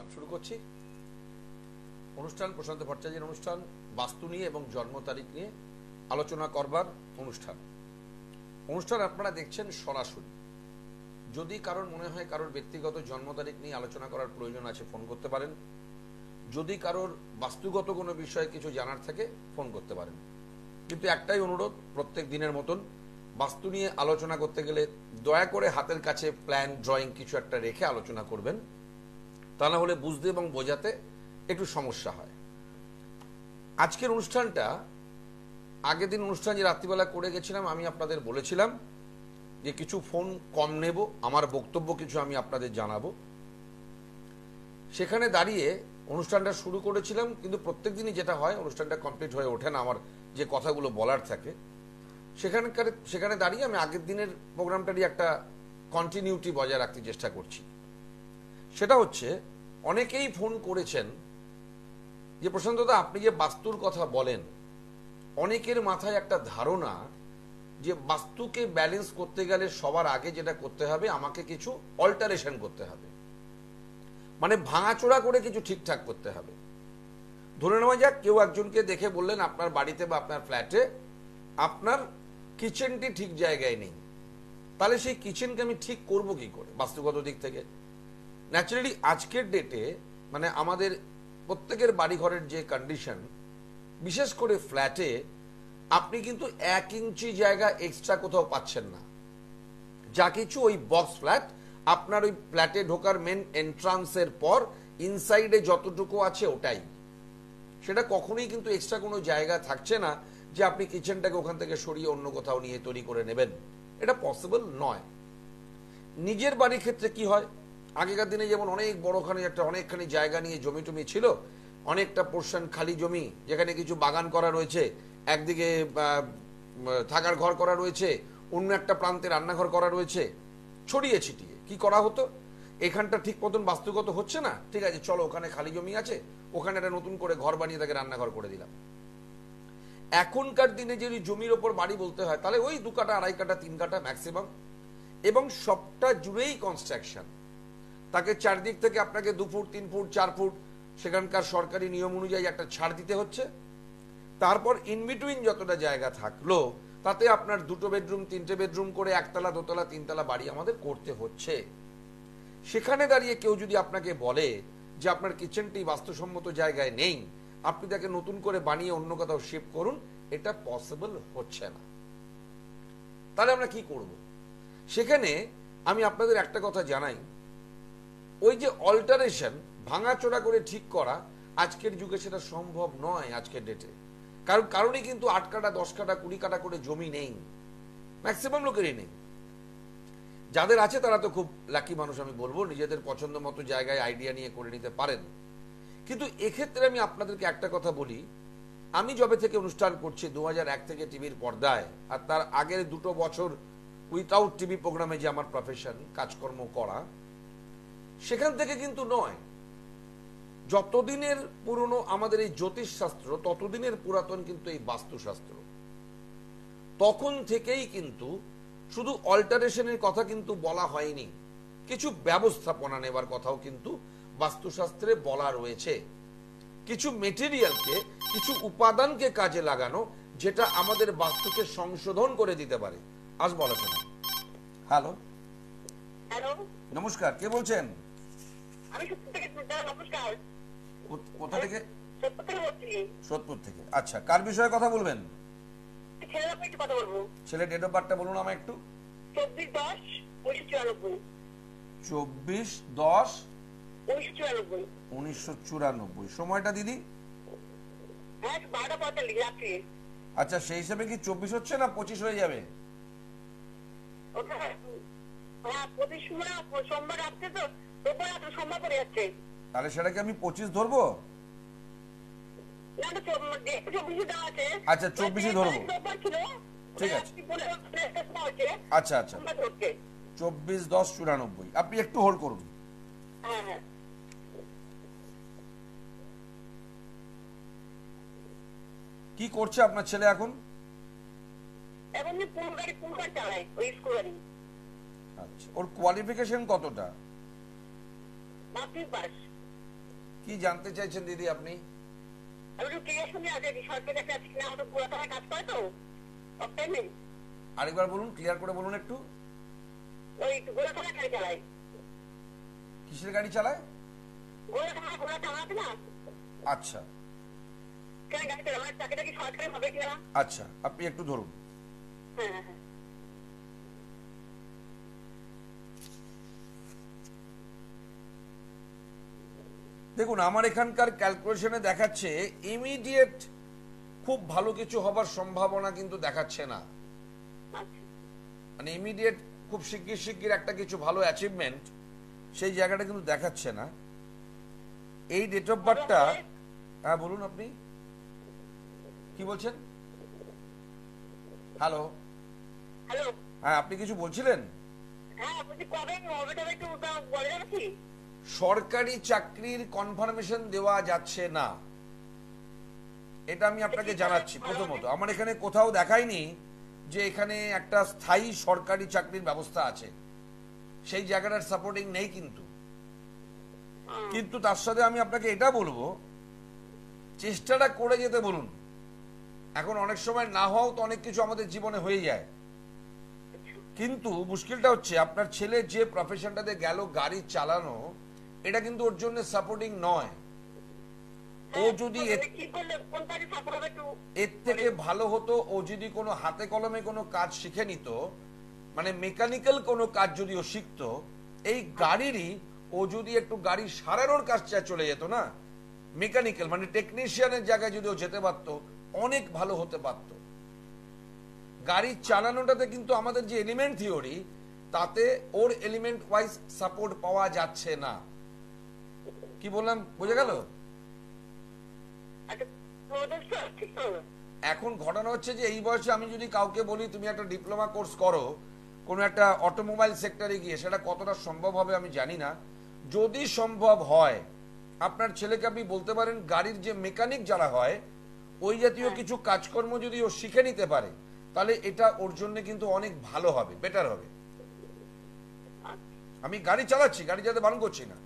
অনুষ্ঠান শুরু করছি। অনুষ্ঠান প্রশান্ত ভট্টাচার্যের অনুষ্ঠান, বাস্তু নিয়ে এবং জন্ম তারিখ নিয়ে আলোচনা করবার অনুষ্ঠান। আপনারা দেখছেন সরাসরি। যদি কারোর মনে হয় কারোর ব্যক্তিগত জন্ম তারিখ নিয়ে আলোচনা করার প্রয়োজন আছে, ফোন করতে পারেন। যদি কারোর বাস্তুগত কোনো বিষয়ে কিছু জানার থাকে, ফোন করতে পারেন। কিন্তু একটাই অনুরোধ, প্রত্যেক দিনের মতন বাস্তু নিয়ে আলোচনা করতে গেলে দয়া করে হাতের কাছে প্ল্যান, ড্রয়িং কিছু একটা রেখে আলোচনা করবেন। তা না হলে বুঝতে এবং বোঝাতে একটু সমস্যা হয়। আজকের অনুষ্ঠানটা, আগের দিন অনুষ্ঠান যে রাত্রিবেলা করে গেছিলাম, আমি আপনাদের বলেছিলাম যে কিছু ফোন কম নেব, আমার বক্তব্য কিছু আমি আপনাদের জানাবো। সেখানে দাঁড়িয়ে অনুষ্ঠানটা শুরু করেছিলাম, কিন্তু প্রত্যেক দিনই যেটা হয়, অনুষ্ঠানটা কমপ্লিট হয়ে ওঠে না আমার যে কথাগুলো বলার থাকে। সেখানে দাঁড়িয়ে আমি আগের দিনের প্রোগ্রামটারই একটা কন্টিনিউটি বজায় রাখতে চেষ্টা করছি। সেটা হচ্ছে, অনেকেই ফোন করেছেন যে প্রশান্তদা আপনি যে বাস্তুর কথা বলেন, অনেকের মাথায় একটা ধারণা যে বাস্তুকে ব্যালেন্স করতে গেলে সবার আগে যেটা করতে হবে, আমাকে কিছু অল্টারেশন করতে হবে, মানে ভাঙাচোরা করে কিছু ঠিকঠাক করতে হবে। ধরে নেওয়া যাক কেউ একজনকে দেখে বললেন আপনার বাড়িতে বা আপনার ফ্ল্যাটে আপনার কিচেনটি ঠিক জায়গায় নেই, তাহলে সেই কিচেনকে আমি ঠিক করব কি করে বাস্তুগত দিক থেকে? ন্যাচারালি আজকের ডেটে মানে আমাদের প্রত্যেকের বাড়িঘরের যে কন্ডিশন, বিশেষ করে ফ্ল্যাটে, আপনি কিন্তু 1 ইঞ্চি জায়গা এক্সট্রা কোথাও পাচ্ছেন না। যা কিছু ওই বক্স ফ্ল্যাট, আপনার ওই ফ্ল্যাটে ঢোকার মেন এন্ট্রান্সের পর ইনসাইডে যতটুকু আছে ওটাই, সেটা কখনোই কিন্তু এক্সট্রা কোনো জায়গা থাকছে না যে আপনি কিচেনটাকে ওখান থেকে সরিয়ে অন্য কোথাও নিয়ে তৈরি করে নেবেন। এটা পসিবল নয়। নিজের বাড়ির ক্ষেত্রে কি হয়, আগেকার দিনে যেমন অনেক বড়খানি একটা অনেকখানি জায়গা নিয়ে জমি টমি ছিল, অনেকটা পোর্শন খালি জমি, যেখানে কিছু বাগান করা রয়েছে, একদিকে থাকার ঘর করা রয়েছে, অন্য একটা প্রান্তে রান্নাঘর করা রয়েছে, ছড়িয়ে ছিটিয়ে কি করা হতো, এখানটা ঠিক মতন বাস্তুগত হচ্ছে না, ঠিক আছে চলো ওখানে খালি জমি আছে, ওখানে একটা নতুন করে ঘর বানিয়ে তাকে রান্নাঘর করে দিলাম। এখনকার দিনে যদি জমির ওপর বাড়ি বলতে হয়, তাহলে ওই 2 কাঠা 2.5 কাঠা 3 কাঠা ম্যাক্সিমাম, এবং সবটা জুড়েই কনস্ট্রাকশন। তাকে চারদিক থেকে আপনাকে 2 ফুট 3 ফুট 4 ফুট সেখানকার সরকারি নিয়ম অনুযায়ী একটা ছাড় দিতে হচ্ছে। তারপর ইনবিটুইন যতটা জায়গা থাকলো, তাতে আপনার 2টো বেডরুম 3টে বেডরুম করে 1তলা 2তলা 3তলা বাড়ি আমাদের করতে হচ্ছে। সেখানে দাঁড়িয়ে কেউ যদি আপনাকে বলে যে আপনার কিচেনটি বাস্তুসম্মত জায়গায় নেই, আপনি তাকে নতুন করে বানিয়ে অন্য কোথাও শিফট করুন, এটা পসিবল হচ্ছে না। তাহলে আমরা কি করব? সেখানে আমি আপনাদের একটা কথা জানাই, ওই যে অল্টারেশন, ভাঙাচোরা করে ঠিক করা, আজকের যুগে সেটা সম্ভব নয়। আজকের ডেটে কারণই কিন্তু 8 কাঠা 10 কাঠা 20 কাঠা করে জমি নেই, ম্যাক্সিমাম লোকেরই নেই। যাদের আছে তারা তো খুব লাকি মানুষ, আমি বলবো, নিজেদের পছন্দ মতো জায়গায় আইডিয়া নিয়ে করে নিতে পারেন। কিন্তু এক্ষেত্রে আমি আপনাদেরকে একটা কথা বলি, আমি যবে থেকে অনুষ্ঠান করছি 2001 থেকে টিভির পর্দায়, আর তার আগের 2টো বছর উইথাউট টিভি প্রোগ্রামে যে আমার প্রফেশন, কাজকর্ম করা, সেখান থেকে কিন্তু নয়, যতদিনের পুরনো আমাদের এই জ্যোতিষ শাস্ত্র, ততদিনের পুরাতন কিন্তু এই বাস্তুশাস্ত্র। তখন থেকেই কিন্তু শুধু অল্টারেশনের কথা কিন্তু বলা হয়নি, কিছু ব্যবস্থাপনা নেবার কথাও কিন্তু বাস্তুশাস্ত্রে বলা রয়েছে। কিছু মেটেরিয়ালকে, কিছু উপাদানকে কাজে লাগানো, যেটা আমাদের বাস্তুকে সংশোধন করে দিতে পারে। আজ বলা শোনা। হ্যালো, নমস্কার, কে বলছেন? কোথা থেকে? সোদপুর থেকে। আচ্ছা, কার বিষয়ে কথা বলবেন? ছেলে ডেট অফ বার্থটা বলুন আমায় একটু। 24/10/1994। সময়টা দিদি? আচ্ছা, সেই হিসাবে কি 24 হচ্ছে না 25 হয়ে যাবে? তাহলে সেটাকে আমি 25 ধরবো? আচ্ছা, 24 ধরবো, ঠিক আছে। আচ্ছা আচ্ছা, 24/10/94। আপনি একটু হোল্ড করুন। কি করছে আপনার ছেলে এখন? আচ্ছা, ওর কোয়ালিফিকেশন কতটা? কি জানতে চাইছেন দিদি আপনি? আমি একটু ক্লিয়ার শুনে আগে সরকারি একটা আছে কিনা, আমাদের গোড়াতলায় কাজ করে তো সব টাইমে। আরেকবার বলুন, ক্লিয়ার করে বলুন একটু। ওই গোড়াতলায় গাড়ি চালাই। কিসের গাড়ি চালায়? গোড়াতলা আছে না, আচ্ছা কেন গাড়ি চালাই? আমার চাকরিটা কি সরকারি হবে কিনা? আচ্ছা, আপনি একটু ধরুন। হ্যাঁ হ্যাঁ। দেখুন, আমার এখানকার ক্যালকুলেশনে দেখাচ্ছে ইমিডিয়েট খুব ভালো কিছু হবার সম্ভাবনা কিন্তু দেখাচ্ছে না। আচ্ছা মানে ইমিডিয়েট খুব শিগগির শিগগির একটা কিছু ভালো অ্যাচিভমেন্ট সেই জায়গাটা কিন্তু দেখাচ্ছে না। এই ডেট অফ বার্থটা, হ্যাঁ বলুন আপনি কি বলছেন? Hello hello. হ্যাঁ, আপনি কিছু বলছিলেন? হ্যাঁ বলছি কবে হবে, তবে একটু বলে যাবে কি? সরকারি চাকরির কনফার্মেশন দেওয়া যাচ্ছে না, এটা আমি আপনাকে জানাচ্ছি। প্রথমত আমার এখানে কোথাও দেখায়নি যে এখানে একটা স্থায়ী সরকারি চাকরির ব্যবস্থা আছে, সেই জায়গাটার সাপোর্টিং নেই। কিন্তু তার সাথে আমি আপনাকে এটা বলবো, চেষ্টাটা করে যেতে বলুন। এখন অনেক সময় না হওয়াও তো অনেক কিছু আমাদের জীবনে হয়ে যায়, কিন্তু মুশকিলটা হচ্ছে আপনার ছেলে যে প্রফেশনটাতে গেল গাড়ি চালানো, এটা কিন্তু ওর জন্য সাপোর্টিং নয়। ও যদি এর থেকে ভালো হতো, ও যদি কোনো হাতে কলমে কোনো কাজ শিখে নিত, মানে মেকানিক্যাল কোনো কাজ যদি ও শিখতো, এই গাড়িরই ও যদি একটু গাড়ি সারানোর কাজটা চলে যেত না, মেকানিক্যাল মানে টেকনিশিয়ানের জায়গায় যদি ও যেতে পারতো, অনেক ভালো হতে পারত। গাড়ি চালানোটাতে কিন্তু আমাদের যে এলিমেন্ট থিওরি, তাতে ওর এলিমেন্ট ওয়াইজ সাপোর্ট পাওয়া যাচ্ছে না। কি বললাম, বুঝে গেল? এখন ঘটনা হচ্ছে যে এই বয়সে আমি যদি কাউকে বলি তুমি একটা ডিপ্লোমা কোর্স করো কোনো একটা অটোমোবাইল সেক্টরে গিয়ে, সেটা কতটা সম্ভব হবে আমি জানি না। যদি সম্ভব হয়, আপনার ছেলেকে আপনি বলতে পারেন গাড়ির যে মেকানিক যারা হয় ওই জাতীয় কিছু কাজকর্ম যদি ও শিখে নিতে পারে, তাহলে এটা ওর জন্য কিন্তু অনেক ভালো হবে, বেটার হবে। আমি গাড়ি চালাচ্ছি, গাড়ি চালাতে বারণ করছি না,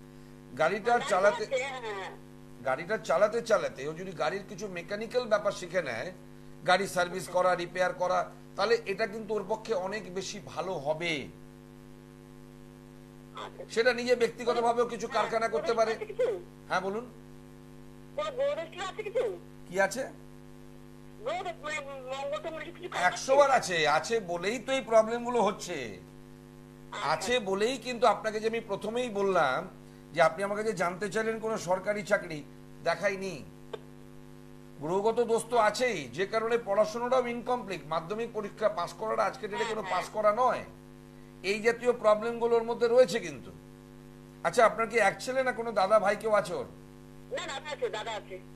গাড়িটা চালাতে চালাতে ও যদি গাড়ির কিছু মেকানিক্যাল ব্যাপার শিখে নেয়, গাড়ি সার্ভিস করা, রিপেয়ার করা, তাহলে এটা কিন্তু ওর পক্ষে অনেক বেশি ভালো হবে। সেটা নিজে ব্যক্তিগতভাবেও কিছু কারখানা করতে পারে। হ্যাঁ বলুন, কি আছে? 100 বার আছে, আছে বলেই তো এই প্রবলেম গুলো হচ্ছে। আছে বলেই কিন্তু আপনাকে যে আমি প্রথমেই বললাম যে আপনি আমাকে যে জানতে চাইলেন কোন সরকারি চাকরি দেখাইনি, গ্রহগত দোষ তো আছেই, যে কারণে পড়াশোনাটাও ইনকমপ্লিট। মাধ্যমিক পরীক্ষা পাস করাটা আজকে ডেটে কোনো পাস করা নয়, এই জাতীয় প্রবলেম গুলোর মধ্যে রয়েছে কিন্তু। আচ্ছা, আপনার কি এক ছেলে না কোনো দাদা ভাই কেউ আছে ওর?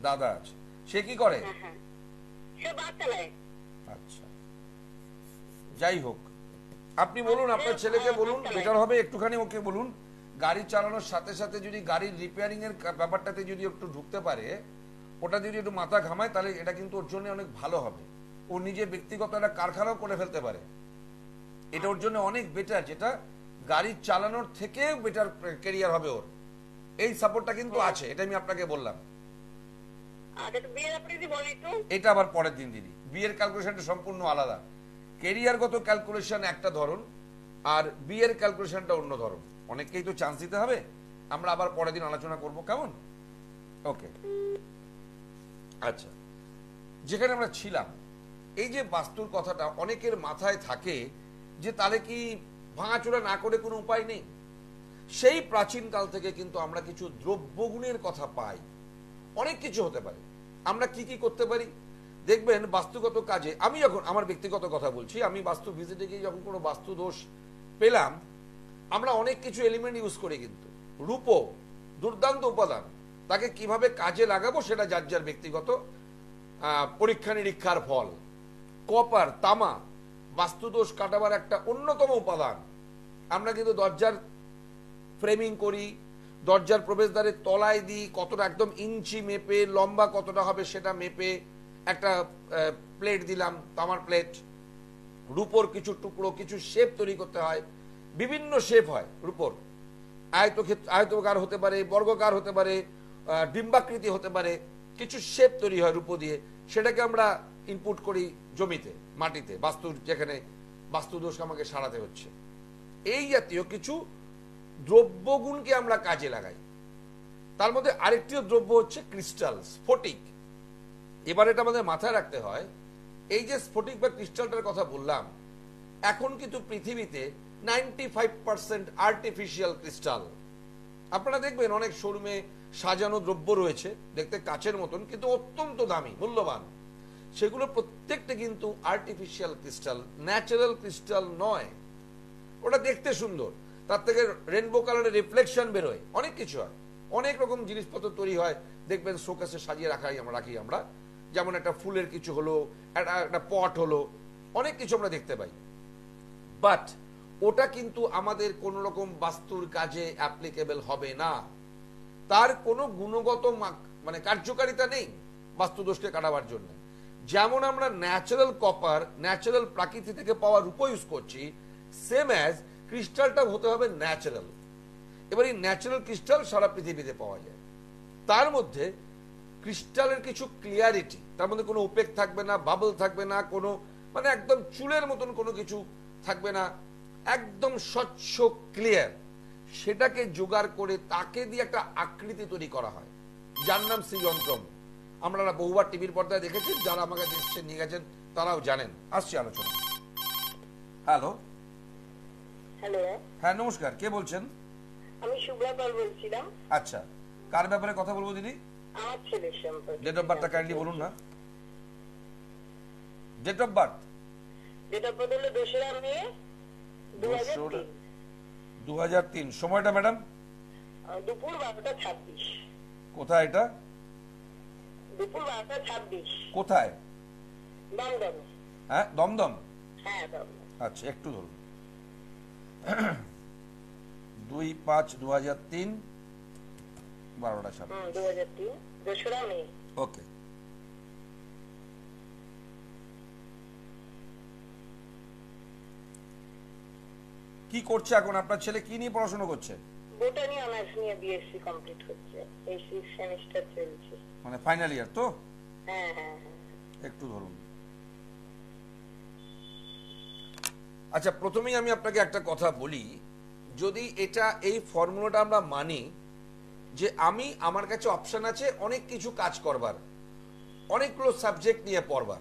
দাদা আছে, সে কি করে? আচ্ছা, যাই হোক, আপনি বলুন আপনার ছেলেকে বলুন, বেটার হবে একটুখানি ওকে বলুন গাড়ি চালানোর সাথে সাথে যদি গাড়ির রিপেয়ারিং এর ব্যাপারটাতে যদি একটু ঢুকতে পারে, ওটা যদি একটু মাথা ঘামায়, তাহলে এটা কিন্তু ওর জন্য অনেক ভালো হবে। ও নিজে ব্যক্তিগত একটা কারখানাও করে ফেলতে পারে, এটা ওর জন্য অনেক বেটার, যেটা গাড়ি চালানোর থেকে বেটার ক্যারিয়ার হবে ওর। এই সাপোর্টটা কিন্তু আছে, এটা আমি আপনাকে বললাম। এটা আবার পরের দিন দিদি, বিয়ের ক্যালকুলেশনটা সম্পূর্ণ আলাদা। ক্যারিয়ারগত ক্যালকুলেশন একটা ধরন, আর বিয়ের ক্যালকুলেশনটা অন্য ধরন। অনেককেই তো চান্স দিতে হবে, আমরা আবার পরের দিন আলোচনা করব, কেমন? ওকে, আচ্ছা, যেখানে আমরা ছিলাম, এই যে বাস্তুর কথাটা অনেকের মাথায় থাকে যে তাহলে কি ভাঙাচোরা না করে কোনো উপায় নেই। সেই প্রাচীনকাল থেকে কিন্তু আমরা কিছু দ্রব্যগুণের কথা পাই, অনেক কিছু হতে পারে। আমরা কি কি করতে পারি দেখবেন বাস্তুগত কাজে। আমি যখন আমার ব্যক্তিগত কথা বলছি, আমি বাস্তু ভিজিটে গিয়ে যখন কোনো বাস্তু দোষ পেলাম, আমরা অনেক কিছু এলিমেন্ট ইউজ করি, কিন্তু রূপো দুর্দান্ত উপাদান, তাকে কিভাবে কাজে লাগাবো সেটা যার যার ব্যক্তিগত পরীক্ষা নিরীক্ষার ফল। কপার, তামা বাস্তুদোষ কাটাবার একটা অন্যতম উপাদান। আমরা কিন্তু দরজার ফ্রেমিং করি, দরজার প্রবেশদ্বারের তলায় দিই, কতটা একদম ইঞ্চি মেপে, লম্বা কতটা হবে সেটা মেপে একটা প্লেট দিলাম, তামার প্লেট। রূপোর কিছু টুকরো, কিছু শেপ তৈরি করতে হয়, বিভিন্ন শেপ হয় রূপোর। আয়তকার হতে পারে, বর্গাকার হতে পারে, ডিম্বাকৃতি হতে পারে, কিছু শেপ তৈরি হয় রূপো দিয়ে, সেটাকে আমরা ইনপুট করি জমিতে, মাটিতে, বাস্তুর যেখানে বাস্তুদোষ আমাকে সারাতে হচ্ছে। এই জাতীয় কিছু দ্রব্যগুণকে আমরা কাজে লাগাই। তার মধ্যে আরেকটিও দ্রব্য হচ্ছে ক্রিস্টাল, স্ফটিক। এবার এটা আমাদের মাথায় রাখতে হয়, এই যে স্ফটিক বা ক্রিস্টালটার কথা বললাম, এখন কিন্তু পৃথিবীতে 95% আর্টিফিশিয়াল ক্রিস্টাল। আপনারা দেখবেন অনেক শোরুমে সাজানো দ্রব্য রয়েছে, দেখতে কাচের মতন, কিন্তু অত্যন্ত দামি, মূল্যবান। সেগুলো প্রত্যেকটা কিন্তু আর্টিফিশিয়াল ক্রিস্টাল, ন্যাচারাল ক্রিস্টাল নয়। ওটা দেখতে সুন্দর, তার থেকে রেনবো কালারের রিফ্লেকশন বেরোয়, অনেক কিছু হয়, অনেক রকম জিনিসপত্র তৈরি হয়। দেখবেন শোকেসে সাজিয়ে রাখি আমরা, যেমন একটা ফুলের কিছু হলো, একটা পট হলো, অনেক কিছু আমরা দেখতে পাই। বাট ওটা কিন্তু আমাদের কোন রকম বাস্তুর কাজে অ্যাপ্লিকেবল হবে না। তার কোনো গুণগত মানে কার্যকারিতা নেই বাস্তুদোষকে কাটাবার জন্য। যেমন আমরা ন্যাচারাল কপার, ন্যাচারাল প্রাকৃতি থেকে পাওয়া রূপো ইউজ করছি, সেম অ্যাজ ক্রিস্টালটা হতে হবে ন্যাচারাল। এবার এই ন্যাচারাল ক্রিস্টাল সারা পৃথিবীতে পাওয়া যায়। তার মধ্যে ক্রিস্টালের কিছু ক্লিয়ারিটি, তার মধ্যে কোনো ওপেক থাকবে না, বাবল থাকবে না, কোনো মানে একদম চুলের মতন কোনো কিছু থাকবে না, একদম স্বচ্ছ ক্লিয়ার। সেটাকে জোগাড় করে তাকে দিয়ে একটা আকৃতি তৈরি করা হয়, যার নাম শ্রীযন্ত্রম। আমরা বহুবার টিভির পর্দায় দেখেছি, যারা আমাকে দেশে নিয়ে গেছেন তারাও জানেন। আসছি আলোচনা। হ্যালো। হ্যালো, হ্যাঁ নমস্কার, কে বলছেন? আমি শুভ্রা পাল বলছিলাম। আচ্ছা, কার ব্যাপারে কথা বলবো দিদি? আমার ছেলের সম্পর্কে। ডেট অফ বার্থটা কাইন্ডলি বলুন না। Date of birth? Date of birth হলো 2রা মে 2003। 2003। সময়টা ম্যাডাম? দুপুর 12টা 26। কোথায় এটা? দুপুর 12টা 26। কোথায়? দমদম। হ্যাঁ দমদম। হ্যাঁ দমদম। আচ্ছা একটু ধরুন। 2/5/2003, 12টা 26। 2003, 2রা মে। ওকে। কি করছে এখন আপনার ছেলে? কি নিয়ে পড়াশোনা করছে? বোটানি অনার্স নিয়ে বিএসসি কমপ্লিট হচ্ছে, এই 6 সেমিস্টার চলছে। মানে ফাইনাল ইয়ার তো? হ্যাঁ হ্যাঁ হ্যাঁ। একটু ধরুন। আচ্ছা, প্রথমেই আমি আপনাকে একটা কথা বলি, যদি এটা এই ফর্মুলাটা আমরা মানি যে আমার কাছে অপশন আছে অনেক কিছু কাজ করবার, অনেকগুলো সাবজেক্ট নিয়ে পড়বার,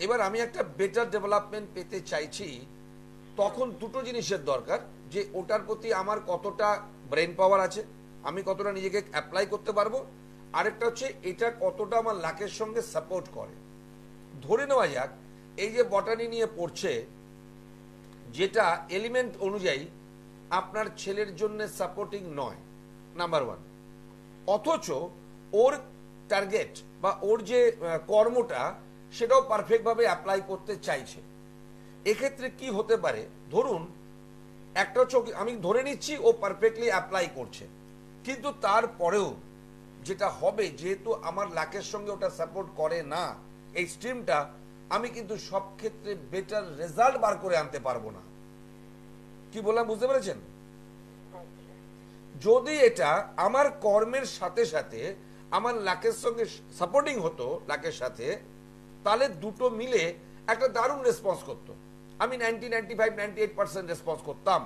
এবার আমি একটা বেটার ডেভেলপমেন্ট পেতে চাইছি, তখন দুটো জিনিসের দরকার, যে ওটার প্রতি আমার কতটা ব্রেন পাওয়ার আছে, আমি কতটা নিজেকে অ্যাপ্লাই করতে পারবো, আরেকটা হচ্ছে এটা কতটা আমার লাকের সঙ্গে সাপোর্ট করে। ধরে নেওয়া যাক এই যে বটানি নিয়ে পড়ছে, যেটা এলিমেন্ট অনুযায়ী আপনার ছেলের জন্য সাপোর্টিং নয়, নাম্বার 1, অথচ ওর টার্গেট বা ওর যে কর্মটা সেটাও পারফেক্ট ভাবে অ্যাপ্লাই করতে চাইছে। এক্ষেত্রে কি হতে পারে, ধরুন একটা হচ্ছে আমি ধরে নিচ্ছি ও পারফেক্টলি অ্যাপ্লাই করছে, কিন্তু তারপরেও যেটা হবে, যেহেতু আমার লাকের সঙ্গে ওটা সাপোর্ট করে না এই স্ট্রিমটা, আমি কিন্তু সব ক্ষেত্রে বেটার রেজাল্ট বার করে আনতে পারবো না। কি বললাম বুঝতে পেরেছেন? যদি এটা আমার কর্মের সাথে সাথে আমার লাকের সঙ্গে সাপোর্টিং হতো, লাকের সাথে, তাহলে দুটো মিলে একটা দারুণ রেসপন্স করতো, আমি 90-95-98% রেসপন্স করতাম।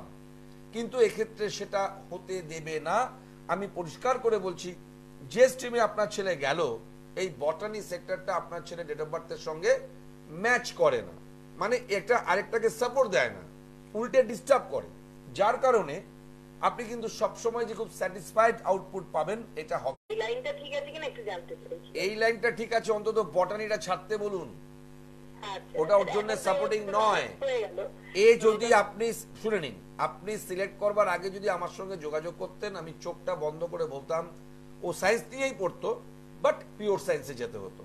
কিন্তু এক্ষেত্রে সেটা হতে দেবে না। আমি পরিষ্কার করে বলছি, যে স্ট্রিমে আপনার ছেলে গেল, এই বটানি সেক্টরটা আপনার ছেলে ডেট অফ বার্থের সঙ্গে ম্যাচ করে না, মানে একটা আরেকটাকে সাপোর্ট দেয় না, উল্টে ডিস্টার্ব করে, যার কারণে আপনি কিন্তু সবসময় যে খুব স্যাটিসফাইড আউটপুট পাবেন এটা হবে। এই লাইনটা ঠিক আছে কিনা একটু জানতে চাইছি। এই লাইনটা ঠিক আছে, অন্তত বটানিটা ছাড়তে বলুন, আচ্ছা, ওটা ওর জন্য সাপোর্টিং নয়। এ যদি আপনি শুনে নিন, আপনি সিলেক্ট করবার আগে যদি আমার সঙ্গে যোগাযোগ করতেন, আমি চোখটা বন্ধ করে বলতাম ও সায়েন্স নিয়েই পড়তো, বাট পিওর সায়েন্সে যেতে হতো।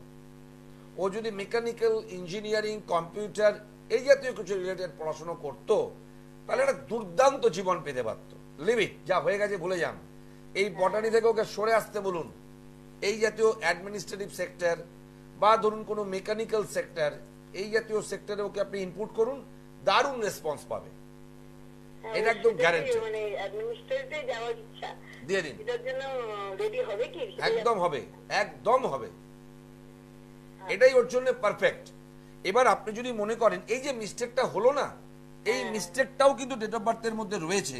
ও যদি মেকানিক্যাল ইঞ্জিনিয়ারিং, কম্পিউটার এই জাতীয় কিছু রিলেটেড পড়াশোনা করতো, তাহলে একটা দুর্দান্ত জীবন পেতে পারতো। লিভ ইট, যা হয়ে গেছে ভুলে যান। এই বটানি থেকে ওকে সরে আসতে বলুন। এই জাতীয় অ্যাডমিনিস্ট্রেটিভ সেক্টর বা ধরুন কোনো মেকানিক্যাল সেক্টর, এই জাতীয় সেক্টরে ওকে আপনি ইনপুট করুন, দারুণ রেসপন্স পাবে। এটা একদম গ্যারান্টি। মানে অ্যাডমিনিস্ট্রেটে যাওয়ার ইচ্ছা, দিয়ে দিন, এটার জন্য রেডি হবে কি? একদম হবে, একদম হবে, এটাই ওর জন্য পারফেক্ট। এবার আপনি যদি মনে করেন এই যে মিস্টেকটা হলো না, এই মিস্টেকটাও কিন্তু ডেট অফ বার্থের মধ্যে রয়েছে।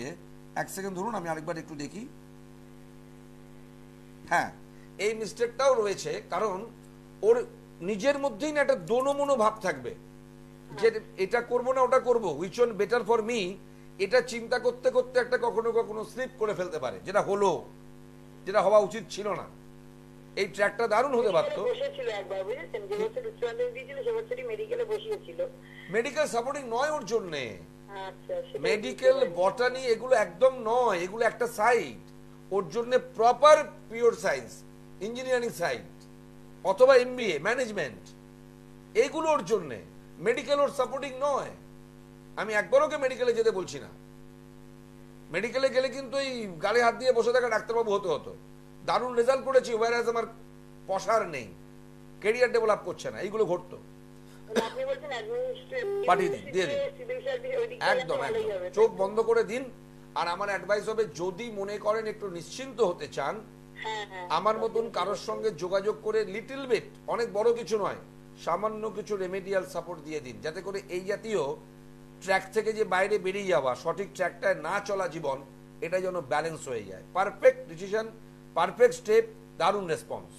এক সেকেন্ড ধরুন, আমি আরেকবার একটু দেখি। হ্যাঁ, এই মিস্টেকটাও রয়েছে, কারণ ওর নিজের মধ্যেই না একটা দোনো ভাব থাকবে যে এটা করব না ওটা করব, which one better for me, এটা চিন্তা করতে করতে একটা কখনো কখনো স্লিপ করে ফেলতে পারে, যেটা হলো, যেটা হওয়া উচিত ছিল না। এই ট্র্যাকটা দারুণ হতে পারতো। বসেছিল একবার, বুঝেছেন, যে বছর উচ্চ মাধ্যমিক দিয়েছিল সে বছরই মেডিকেলে বসিয়েছিল। মেডিকেল সাপোর্টিং নয় ওর জন্য, আচ্ছা, সেটা মেডিকেল বটানি এগুলো একদম নয়, এগুলো একটা সাইড। ওর জন্য proper pure science, engineering side অথবা এমবিএ ম্যানেজমেন্ট, এগুলো ওর জন্য। মেডিকেল ওর সাপোর্টিং নয়। আমি একবারও ওকে মেডিকেলে যেতে বলছি না। মেডিকেলে গেলে কিন্তু এই গালে হাত দিয়ে বসে থাকা ডাক্তারবাবু হতে হতো। দারুণ রেজাল্ট করেছি, ওয়ারাজ আমার পসার নেই, ক্যারিয়ার ডেভেলপ করছে না, এইগুলো ঘটতো। মানে আপনি বলছেন পাঠিয়ে দিন, দিয়ে দিন, একদম একদম চোখ বন্ধ করে দিন। আর আমার অ্যাডভাইস হবে, যদি মনে করেন একটু নিশ্চিন্ত হতে চান, আমার মতন কারোর সঙ্গে যোগাযোগ করে লিটল বিট, অনেক বড় কিছু নয়, সামান্য কিছু রেমেডিয়াল সাপোর্ট দিয়ে দিন, যাতে করে এই জাতীয় ট্র্যাক থেকে যে বাইরে বেরিয়ে যাওয়া, সঠিক ট্র্যাকটায় না চলা জীবন, এটা যেন ব্যালেন্স হয়ে যায়। পারফেক্ট ডিসিশন, পারফেক্ট স্টেপ, দারুণ রেসপন্স।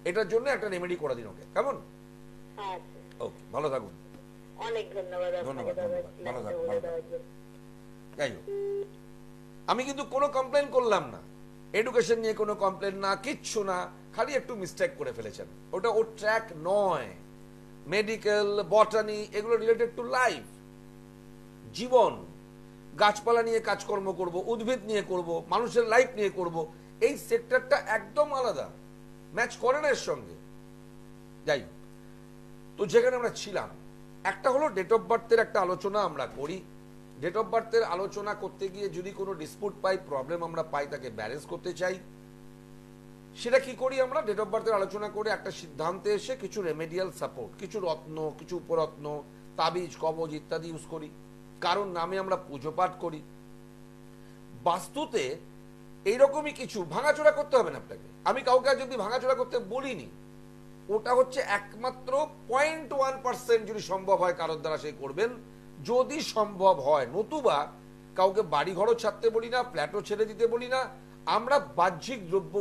এটার জন্য একটা রেমেডি করে দিন ওকে, কেমন? ওকে, ভালো থাকুন। অনেক ধন্যবাদ। ধন্যবাদ, ভালো থাকুন, ভালো থাকুন। যাই হোক, আমি কিন্তু কোনো কমপ্লেন করলাম না, এডুকেশন নিয়ে কোনো কমপ্লেন না, কিচ্ছু না, খালি একটু মিস্টেক করে ফেলেছেন। ওটা ওর ট্র্যাক নয়। মেডিকেল, বটানি এগুলো রিলেটেড টু লাইফ, জীবন। গাছপালা নিয়ে কাজকর্ম করব, উদ্ভিদ নিয়ে করব, মানুষের লাইফ নিয়ে করব, এই সেক্টরটা একদম আলাদা, ম্যাচ করে না এর সঙ্গে। যাই হোক, তো যেখানে আমরা ছিলাম, একটা হলো ডেট অফ বার্থের একটা আলোচনা আমরা করি। ডেট অফ বার্থের আলোচনা করতে গিয়ে যদি কোনো ডিসপুট পাই, প্রবলেম আমরা পাই, তাকে ব্যালেন্স করতে চাই, সেটা কি করি আমরা? ডেট অফ বার্থের আলোচনা করে একটা সিদ্ধান্তে এসে কিছু রেমেডিয়াল সাপোর্ট, কিছু রত্ন, কিছু উপরত্ন, তাবিজ, কবজ ইত্যাদি ইউজ করি। কারণ নামে আমরা পুজো পাঠ করি। বাস্তুতে এইরকমই কিছু ভাঙাচোরা করতে হবে না আপনাকে। আমি কাউকে যদি ভাঙাচোরা করতে বলিনি, ওটা হচ্ছে একমাত্র 0.1% যদি সম্ভব হয় কারোর দ্বারা সেই করবেন, যদি সম্ভব হয়। নতুবা কাউকে বাড়ি ঘরও ছাড়তে বলি না, ফ্ল্যাটও ছেড়ে দিতে বলি না। আমরা বাহ্যিক দ্রব্য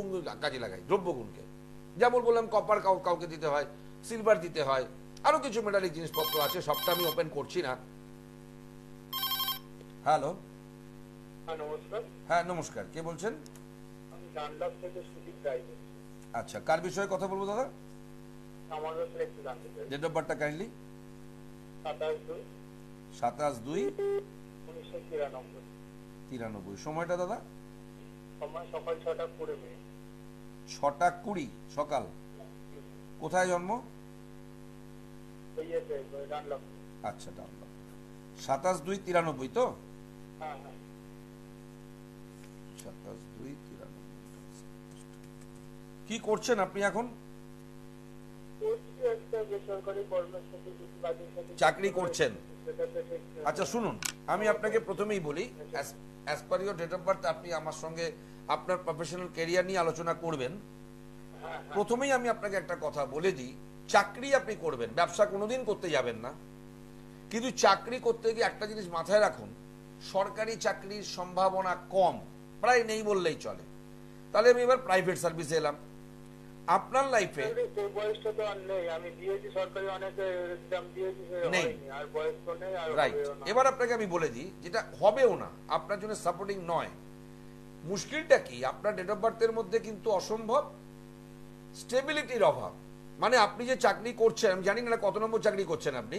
কাজে লাগাই, দ্রব্যগুণকে। যেমন বললাম, কপার কাউকে দিতে হয়, সিলভার দিতে হয়, আরো কিছু মেটালিক জিনিসপত্র আছে, সবটা আমি ওপেন করছি না। হ্যালো, নমস্কার। হ্যাঁ নমস্কার, কে বলছেন? আমি ডানলপ থেকে সুদীপ রায় বলছি। আচ্ছা, কার বিষয়ে কথা বলবো দাদা? আমার ব্যাপারে একটু জানতে চাই। ডেট অফ বার্থটা কাইন্ডলি। 27/2/1993। সময়টা দাদা? সময় সকাল 6:20। 6:20 সকাল। কোথায় জন্ম? ডানলপ। আচ্ছা, ডানলপ। 27/2/93 তো? হ্যাঁ হ্যাঁ। 27/2/93। কি করছেন আপনি এখন? চাকরি করছেন? আচ্ছা শুনুন, আমি আপনাকে প্রথমেই বলি, as per your date of birth আপনি আমার সঙ্গে আপনার প্রফেশনাল ক্যারিয়ার নিয়ে আলোচনা করবেন। প্রথমেই আমি আপনাকে একটা কথা বলে দিই, চাকরি আপনি করবেন, ব্যবসা কোনোদিন করতে যাবেন না। কিন্তু চাকরি করতে গিয়ে একটা জিনিস মাথায় রাখুন, সরকারি চাকরির সম্ভাবনা কম, প্রায় নেই বললেই চলে। তাহলে আমি এবার প্রাইভেট সার্ভিসে এলাম। আপনার লাইফে বয়সটা তো আর নেই, আমি দিয়েছি সরকারি অনেক এক্সাম দিয়েছি, নেই, আর বয়স তো নেই, আর রাইট। এবার আপনাকে আমি বলে দিই, যেটা হবেও না, আপনার জন্য সাপোর্টিং নয়। মুশকিলটা কি, আপনার ডেট অফ বার্থের মধ্যে কিন্তু অসম্ভব স্টেবিলিটির অভাব। মানে আপনি যে চাকরি করছেন, আমি জানি না কত নম্বর চাকরি করছেন আপনি,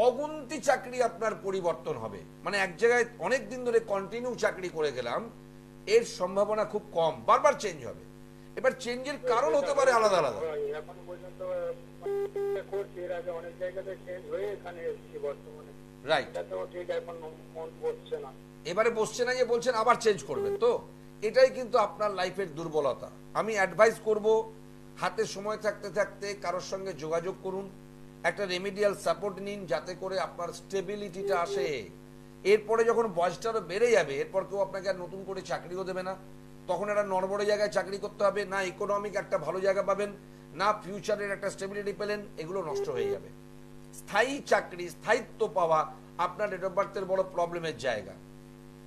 অগুন্তি চাকরি আপনার পরিবর্তন হবে। মানে এক জায়গায় অনেক দিন ধরে কন্টিনিউ চাকরি করে গেলাম, এর সম্ভাবনা খুব কম, বারবার চেঞ্জ হবে। এবার চেঞ্জের কারণ হতে পারে আলাদা আলাদা। এখন পর্যন্ত করছি, এর আগে অনেক জায়গাতে চেঞ্জ হয়ে এখানে এসেছি বর্তমানে। রাইট, তো ঠিক এখন মন বসছে না। এবারে বসছে না যে বলছেন আবার চেঞ্জ করবেন, তো এটাই কিন্তু আপনার লাইফের দুর্বলতা। আমি অ্যাডভাইস করব, হাতে সময় থাকতে থাকতে কারোর সঙ্গে যোগাযোগ করুন, একটা রেমেডিয়াল সাপোর্ট নিন, যাতে করে আপনার স্টেবিলিটিটা আসে। এরপরে যখন বয়সটা আরো বেড়ে যাবে, এরপর কেউ আপনাকে আর নতুন করে চাকরিও দেবে না, তখন একটা নড়বড়ে জায়গায় চাকরি করতে হবে, না ইকোনমিক একটা ভালো জায়গা পাবেন, না ফিউচারের একটা স্টেবিলিটি পেলেন, এগুলো নষ্ট হয়ে যাবে। স্থায়ী চাকরি, স্থায়িত্ব পাওয়া আপনার ডেট অফ বার্থের বড় প্রবলেমের জায়গা।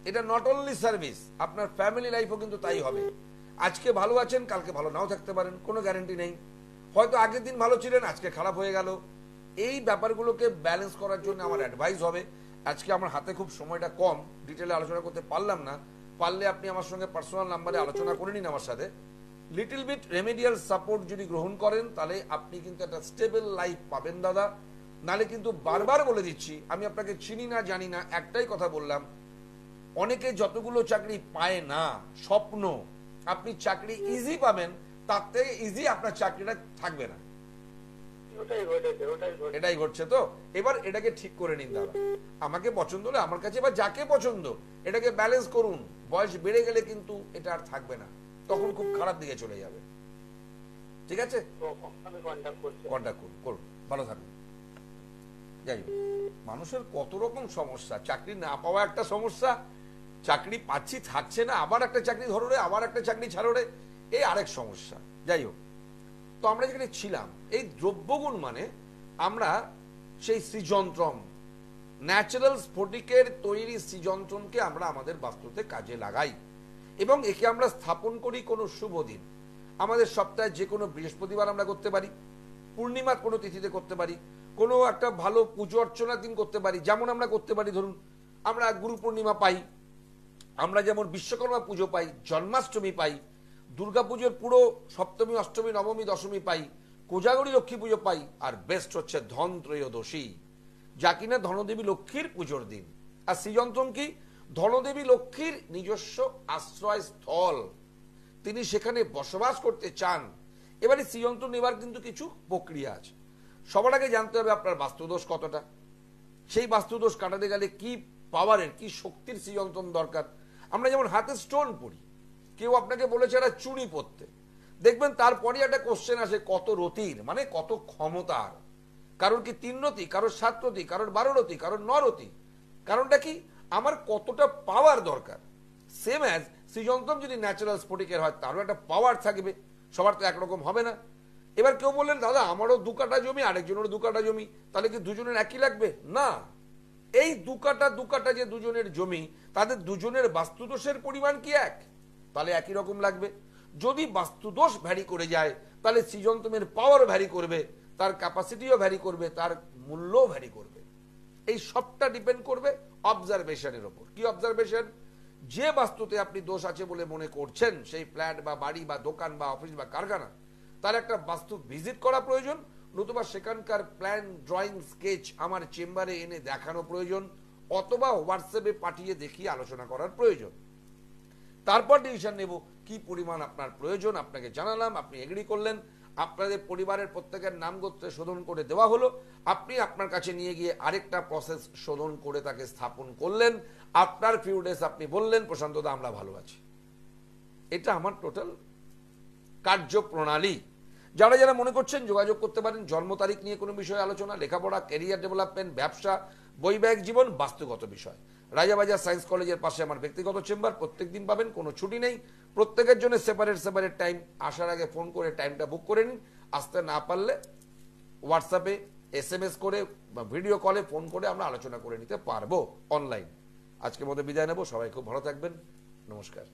এটা নট অনলি সার্ভিস, আপনার ফ্যামিলি লাইফও কিন্তু তাই হবে। আজকে ভালো আছেন, কালকে ভালো নাও থাকতে পারেন, কোনো গ্যারান্টি নেই। হয়তো আগের দিন ভালো ছিলেন, আজকে খারাপ হয়ে গেল। এই ব্যাপারগুলোকে ব্যালেন্স করার জন্য আমার অ্যাডভাইস হবে, আজকে আমার হাতে খুব সময়টা কম, ডিটেলে আলোচনা করতে পারলাম না, পারলে আপনি আমার সঙ্গে পার্সোনাল নাম্বারে আলোচনা করে নিন আমার সাথে। লিটল বিট রেমেডিয়াল সাপোর্ট যদি গ্রহণ করেন, তাহলে আপনি কিন্তু একটা স্টেবল লাইফ পাবেন দাদা। নালে কিন্তু বারবার বলে দিচ্ছি, আমি আপনাকে চিনি না জানি না, একটাই কথা বললাম, অনেকে যতগুলো চাকরি পায় না, স্বপ্ন আপনি চাকরি ইজি পাবেন, তার থেকে ইজি আপনার চাকরিটা থাকবে না। এটাই ঘটছে। তো এবার এটাকে ঠিক করে নিন দাদা, আমাকে পছন্দ হলে আমার কাছে, এবার যাকে পছন্দ এটাকে ব্যালেন্স করুন। বয়স বেড়ে গেলে কিন্তু এটা আর থাকবে না, তখন খুব খারাপ দিকে চলে যাবে। ঠিক আছে, কন্ট্যাক্ট করুন, ভালো থাকুন। যাই হোক, মানুষের কত রকম সমস্যা, চাকরি না পাওয়া একটা সমস্যা, চাকরি পাচ্ছি থাকছে না, আবার একটা চাকরি ধরো রে, আবার একটা চাকরি ছাড়ো রে, এই আরেক সমস্যা। যাই হোক, তো আমরা যেখানে ছিলাম, এই দ্রব্যগুণ মানে আমরা সেই সৃজনতম ন্যাচারাল স্ফটিকের তৈরি সৃজনতমকে আমরা আমাদের বাস্তুতে কাজে লাগাই এবং একে আমরা স্থাপন করি কোনো শুভ দিন। আমাদের সপ্তাহে যে কোনো বৃহস্পতিবার আমরা করতে পারি, পূর্ণিমার কোনো তিথিতে করতে পারি, কোনো একটা ভালো পুজো অর্চনার দিন করতে পারি। যেমন আমরা করতে পারি, ধরুন আমরা গুরু পূর্ণিমা পাই, আমরা যেমন বিশ্বকর্মা পুজো পাই, জন্মাষ্টমী পাই, দুর্গাপুজোর পুরো সপ্তমী, অষ্টমী, নবমী, দশমী পাই, কোজাগরী লক্ষ্মী পুজো পাই, আর বেস্ট হচ্ছে ধনত্রয়োদশী, যা কিনা ধনদেবী লক্ষ্মীর পুজোর দিন। আর সৃজনতম কি? ধনদেবী লক্ষ্মীর নিজস্ব আশ্রয় স্থল, তিনি সেখানে বসবাস করতে চান। এবারে সৃজনতম নেবার কিন্তু কিছু প্রক্রিয়া আছে। সবার আগে জানতে হবে আপনার বাস্তুদোষ কতটা, সেই বাস্তুদোষ কাটাতে গেলে কি পাওয়ারের, কি শক্তির সৃজনতম দরকার। আমরা যেমন হাতে স্টোন পড়ি, কেউ আপনাকে বলেছে একটা চুড়ি পরতে, দেখবেন তারপরে একটা কোশ্চেন আসে কত রতির, মানে কত ক্ষমতার। কারোর কি 3 রতি, কারোর 7 রতি, কারোর 12 রতি, কারোর 9 রতি। কারণটা কি? আমার কতটা পাওয়ার দরকার। সেম অ্যাজ সৃজনতম যদি ন্যাচারাল স্ফটিকের হয়, তারও একটা পাওয়ার থাকবে, সবার তো একরকম হবে না। এবার কেউ বললেন দাদা আমারও 2 কাঠা জমি, আরেকজনেরও 2 কাঠা জমি, তাহলে কি দুজনের একই লাগবে? না, এই 2 কাঠা যে দুজনের জমি, তাদের দুজনের বাস্তুদোষের পরিমাণ কি এক? তাহলে একই রকম লাগবে। যদি বাস্তুদোষ ভ্যারি করে যায়, তাহলে সৃজনতমের পাওয়ার ভ্যারি করবে, তার ক্যাপাসিটিও ভ্যারি করবে, তার মূল্যও ভ্যারি করবে। এই সবটা ডিপেন্ড করবে অবজারভেশনের উপর। কি অবজারভেশন? যে বাস্তুতে আপনি দোষ আছে বলে মনে করছেন, সেই ফ্ল্যাট বা বাড়ি বা দোকান বা অফিস বা কারখানা, তার একটা বাস্তু ভিজিট করা প্রয়োজন, নতুবা সেখানকার প্ল্যান, ড্রয়িং, স্কেচ আমার চেম্বারে এনে দেখানো প্রয়োজন, অথবা হোয়াটসঅ্যাপে পাঠিয়ে দেখিয়ে আলোচনা করার প্রয়োজন। তারপর ডিসিশন নেব কি পরিমাণ আপনার প্রয়োজন। আপনাকে জানালাম, আপনি এগ্রি করলেন, আপনাদের পরিবারের প্রত্যেকের নাম গোত্রে শোধন করে দেওয়া হলো, আপনি আপনার কাছে নিয়ে গিয়ে আরেকটা প্রসেস শোধন করে তাকে স্থাপন করলেন। আপনার ফিউ ডেজ আপনি বললেন প্রশান্ত দা আমরা ভালো আছি। এটা আমার টোটাল কার্যপ্রণালী। যারা যারা মনে করছেন যোগাযোগ করতে পারেন। জন্ম তারিখ নিয়ে কোনো বিষয়ে আলোচনা, লেখাপড়া, ক্যারিয়ার ডেভেলপমেন্ট, ব্যবসা, বৈবাহিক জীবন, বাস্তুগত বিষয়। রাজাবাজার সায়েন্স কলেজের পাশে আমার ব্যক্তিগত চেম্বার, প্রত্যেক দিন পাবেন, কোনো ছুটি নেই। প্রত্যেকের জন্য সেপারেট টাইম। আসার আগে ফোন করে টাইমটা বুক করে নিন। আসতে না পারলে হোয়াটসঅ্যাপে SMS করে বা ভিডিও কলে ফোন করে আমরা আলোচনা করে নিতে পারবো অনলাইন। আজকের মধ্যে বিদায় নেব। সবাই খুব ভালো থাকবেন। নমস্কার।